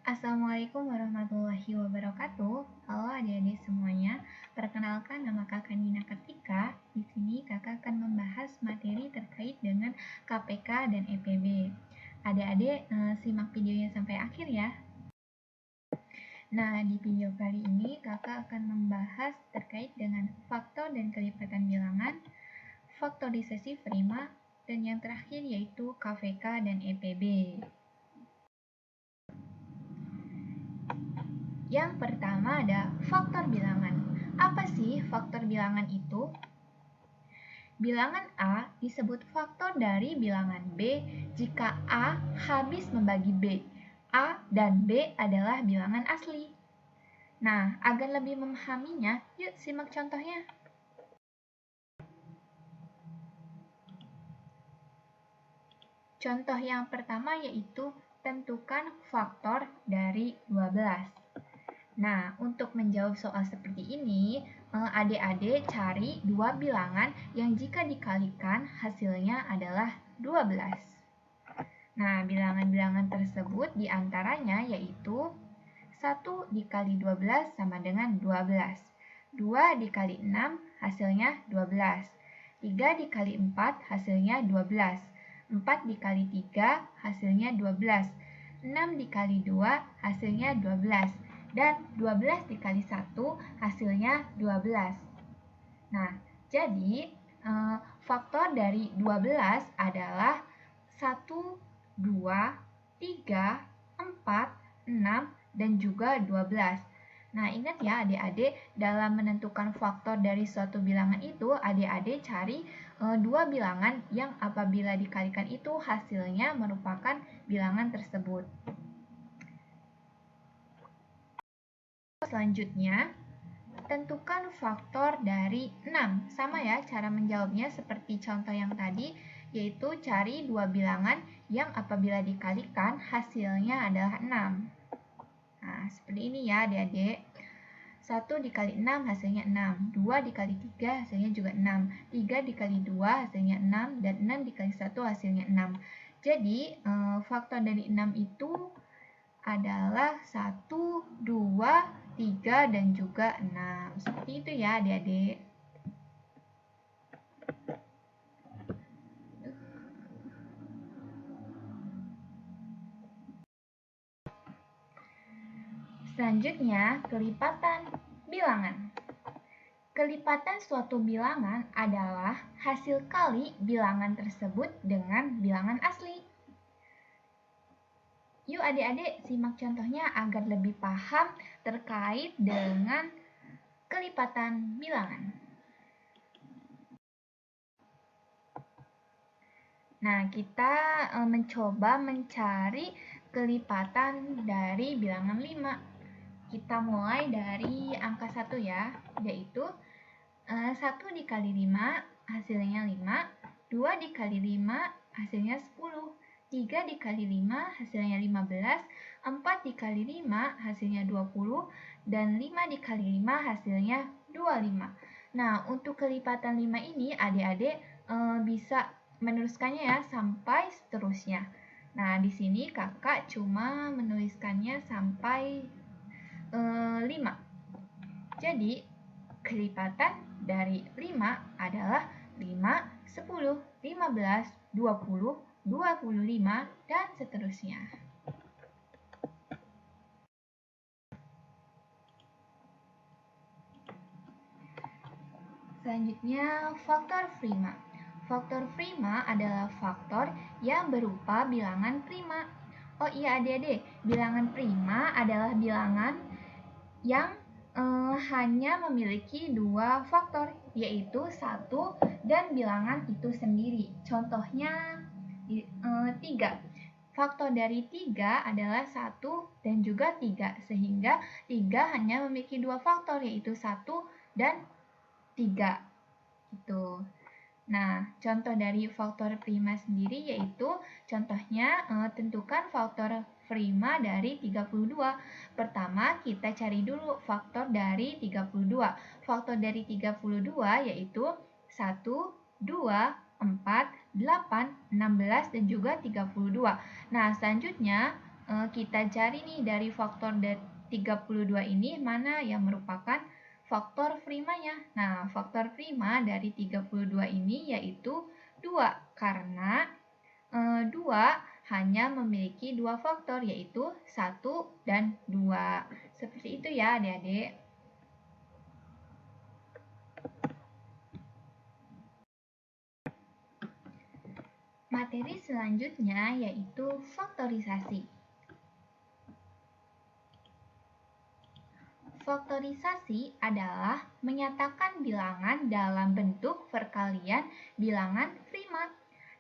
Assalamualaikum warahmatullahi wabarakatuh. Halo adik-adik semuanya. Perkenalkan, nama kakak Nina Kartika. Di sini kakak akan membahas materi terkait dengan KPK dan EPB. Adik-adik simak videonya sampai akhir ya. Nah, di video kali ini kakak akan membahas terkait dengan faktor dan kelipatan bilangan, faktorisasi prima, dan yang terakhir yaitu KVK dan EPB. Yang pertama ada faktor bilangan. Apa sih faktor bilangan itu? Bilangan A disebut faktor dari bilangan B jika A habis membagi B. A dan B adalah bilangan asli. Nah, agar lebih memahaminya, yuk simak contohnya. Contoh yang pertama yaitu tentukan faktor dari 12. Nah, untuk menjawab soal seperti ini, adik-adik cari dua bilangan yang jika dikalikan hasilnya adalah 12. Nah, bilangan-bilangan tersebut diantaranya yaitu 1 dikali 12 sama dengan 12. 2 dikali 6 hasilnya 12. 3 dikali 4 hasilnya 12. 4 dikali 3 hasilnya 12. 6 dikali 2 hasilnya 12. Dan 12 dikali 1 hasilnya 12. Nah, jadi faktor dari 12 adalah 1, 2, 3, 4, 6, dan juga 12. Nah, ingat ya adik-adik, dalam menentukan faktor dari suatu bilangan itu, adik-adik cari dua bilangan yang apabila dikalikan itu hasilnya merupakan bilangan tersebut. Selanjutnya, tentukan faktor dari 6. Sama ya cara menjawabnya seperti contoh yang tadi, yaitu cari dua bilangan yang apabila dikalikan hasilnya adalah 6. Nah, seperti ini ya adik-adik. 1 dikali 6 hasilnya 6. 2 dikali 3 hasilnya juga 6. 3 dikali 2 hasilnya 6. Dan 6 dikali 1 hasilnya 6. Jadi, faktor dari 6 itu adalah 1, 2, 3, dan juga 6. Seperti itu ya adik-adik. Selanjutnya, kelipatan bilangan. Kelipatan suatu bilangan adalah hasil kali bilangan tersebut dengan bilangan asli. Yuk adik-adik simak contohnya agar lebih paham terkait dengan kelipatan bilangan. Nah, kita mencoba mencari kelipatan dari bilangan 5. Kita mulai dari angka 1 ya, yaitu 1 dikali 5 hasilnya 5, 2 dikali 5 hasilnya 10, 3 dikali 5 hasilnya 15, 4 dikali 5 hasilnya 20, dan 5 dikali 5 hasilnya 25. Nah, untuk kelipatan 5 ini adik-adik bisa meneruskannya ya sampai seterusnya. Nah, di sini kakak cuma menuliskannya sampai 5. Jadi, kelipatan dari 5 adalah 5, 10, 15, 20, 25, dan seterusnya. Selanjutnya, faktor prima. Faktor prima adalah faktor yang berupa bilangan prima. Oh iya adik-adik, bilangan prima adalah bilangan yang hanya memiliki dua faktor, yaitu 1 dan bilangan itu sendiri. Contohnya 3. Faktor dari 3 adalah 1 dan juga 3, sehingga 3 hanya memiliki dua faktor, yaitu 1 dan 3. Gitu. Nah, contoh dari faktor prima sendiri yaitu contohnya tentukan faktor prima dari 32. Pertama, kita cari dulu faktor dari 32. Faktor dari 32 yaitu 1, 2, 4, 8, 16, dan juga 32. Nah, selanjutnya kita cari nih dari faktor 32 ini mana yang merupakan faktor primanya. Nah, faktor prima dari 32 ini yaitu 2, karena 2 hanya memiliki 2 faktor, yaitu 1 dan 2. Seperti itu ya adik-adik. Materi selanjutnya yaitu faktorisasi. Faktorisasi adalah menyatakan bilangan dalam bentuk perkalian bilangan prima.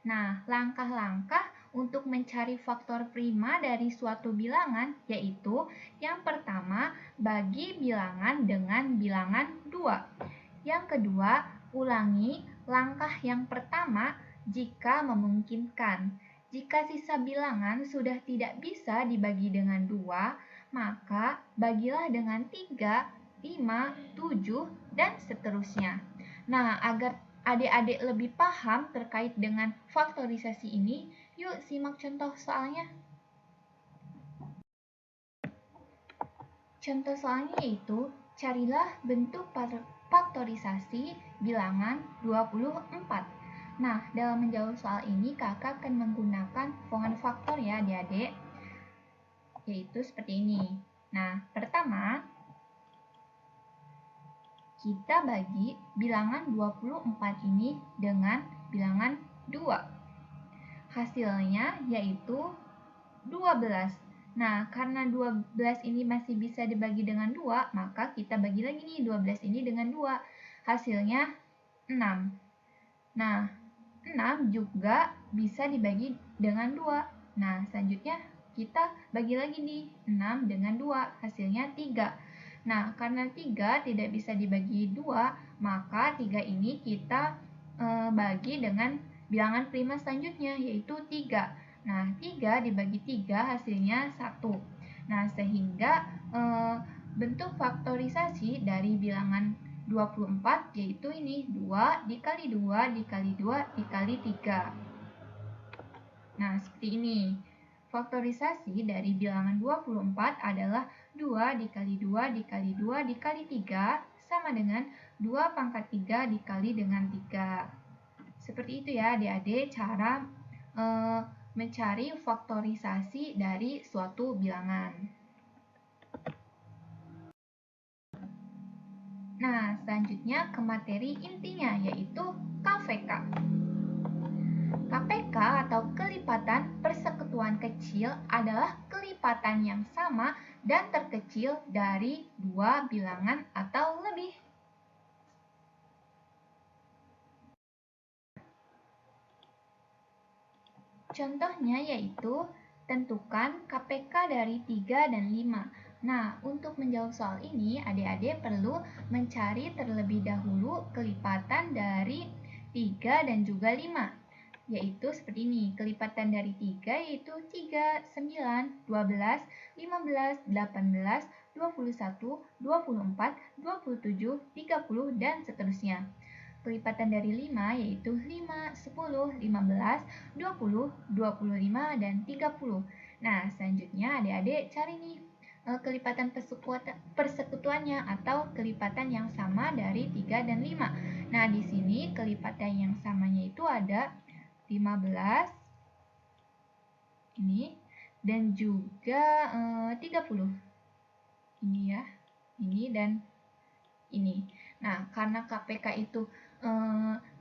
Nah, langkah-langkah untuk mencari faktor prima dari suatu bilangan yaitu yang pertama, bagi bilangan dengan bilangan 2. Yang kedua, ulangi langkah yang pertama jika memungkinkan. Jika sisa bilangan sudah tidak bisa dibagi dengan 2, maka bagilah dengan 3, 5, 7, dan seterusnya. Nah, agar adik-adik lebih paham terkait dengan faktorisasi ini, yuk simak contoh soalnya. Contoh soalnya yaitu, carilah bentuk faktorisasi bilangan 24. Nah, dalam menjawab soal ini, kakak akan menggunakan pohon faktor ya adik-adik, yaitu seperti ini. Nah, pertama, kita bagi bilangan 24 ini dengan bilangan 2. Hasilnya yaitu 12. Nah, karena 12 ini masih bisa dibagi dengan 2, maka kita bagi lagi nih 12 ini dengan 2. Hasilnya 6. Nah, 6 juga bisa dibagi dengan 2. Nah, selanjutnya kita bagi lagi nih 6 dengan 2, hasilnya 3. Nah, karena 3 tidak bisa dibagi 2, maka 3 ini kita bagi dengan bilangan prima selanjutnya, yaitu 3. Nah, 3 dibagi 3 hasilnya 1. Nah, sehingga bentuk faktorisasi dari bilangan 24 yaitu ini 2 dikali 2 dikali 2 dikali 3. Nah, seperti ini. Faktorisasi dari bilangan 24 adalah 2 dikali 2 dikali 2 dikali 3 sama dengan 2 pangkat 3 dikali dengan 3. Seperti itu ya adik-adik cara mencari faktorisasi dari suatu bilangan. Nah, selanjutnya ke materi intinya yaitu KVK. KPK atau kelipatan persekutuan kecil adalah kelipatan yang sama dan terkecil dari dua bilangan atau lebih. Contohnya yaitu tentukan KPK dari 3 dan 5. Nah, untuk menjawab soal ini, adik-adik perlu mencari terlebih dahulu kelipatan dari 3 dan juga 5. Yaitu seperti ini, kelipatan dari 3 yaitu 3, 9, 12, 15, 18, 21, 24, 27, 30, dan seterusnya. Kelipatan dari 5 yaitu 5, 10, 15, 20, 25, dan 30. Nah, selanjutnya adik-adik cari nih kelipatan persekutuannya atau kelipatan yang sama dari 3 dan 5. Nah, di sini kelipatan yang samanya itu ada 15 ini dan juga 30 ini ya, ini dan ini. Nah, karena KPK itu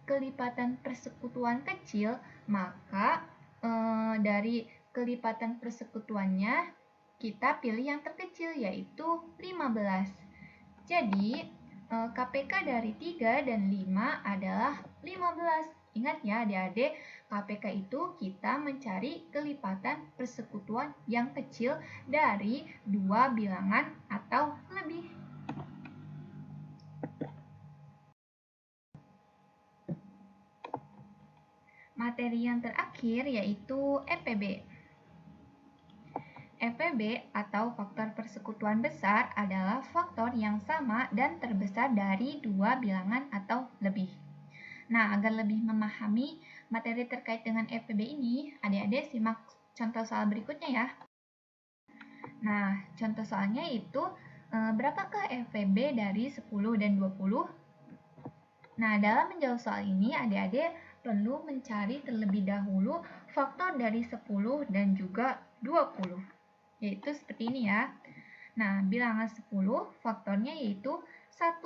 kelipatan persekutuan kecil, maka dari kelipatan persekutuannya kita pilih yang terkecil yaitu 15. Jadi KPK dari 3 dan 5 adalah 15. Ingat ya adik-adik, KPK itu kita mencari kelipatan persekutuan yang kecil dari dua bilangan atau lebih. Materi yang terakhir yaitu EPB. EPB atau faktor persekutuan besar adalah faktor yang sama dan terbesar dari dua bilangan atau lebih. Nah, agar lebih memahami materi terkait dengan EPB ini, adik-adik simak contoh soal berikutnya ya. Nah, contoh soalnya itu berapakah FVB dari 10 dan 20? Nah, dalam menjawab soal ini, adik-adik perlu mencari terlebih dahulu faktor dari 10 dan juga 20. Yaitu seperti ini ya. Nah, bilangan 10 faktornya yaitu 1,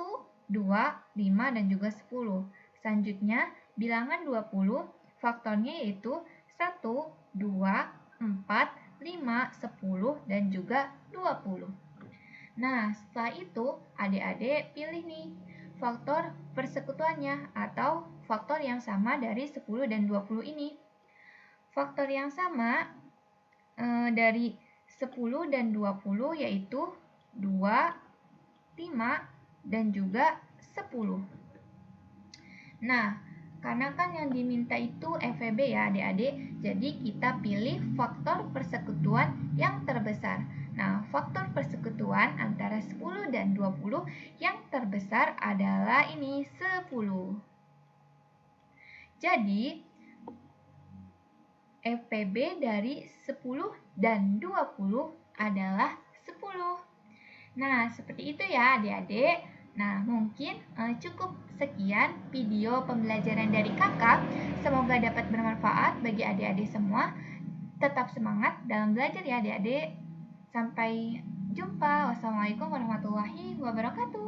2, 5, dan juga 10. Selanjutnya, bilangan 20 faktornya yaitu 1, 2, 4, 5, 10, dan juga 20. Nah, setelah itu adik-adik pilih nih faktor persekutuannya atau faktor yang sama dari 10 dan 20 ini. Faktor yang sama dari 10 dan 20 yaitu 2, 5, dan juga 10. Nah, karena kan yang diminta itu FVB ya adik-adik, jadi kita pilih faktor persekutuan yang terbesar. Nah, faktor persekutuan antara 10 dan 20 yang terbesar adalah ini 10. Jadi, FVB dari 10 dan 20 adalah 10. Nah, seperti itu ya adik-adik. Nah, mungkin cukup sekian video pembelajaran dari kakak. Semoga dapat bermanfaat bagi adik-adik semua. Tetap semangat dalam belajar ya adik-adik. Sampai jumpa. Wassalamualaikum warahmatullahi wabarakatuh.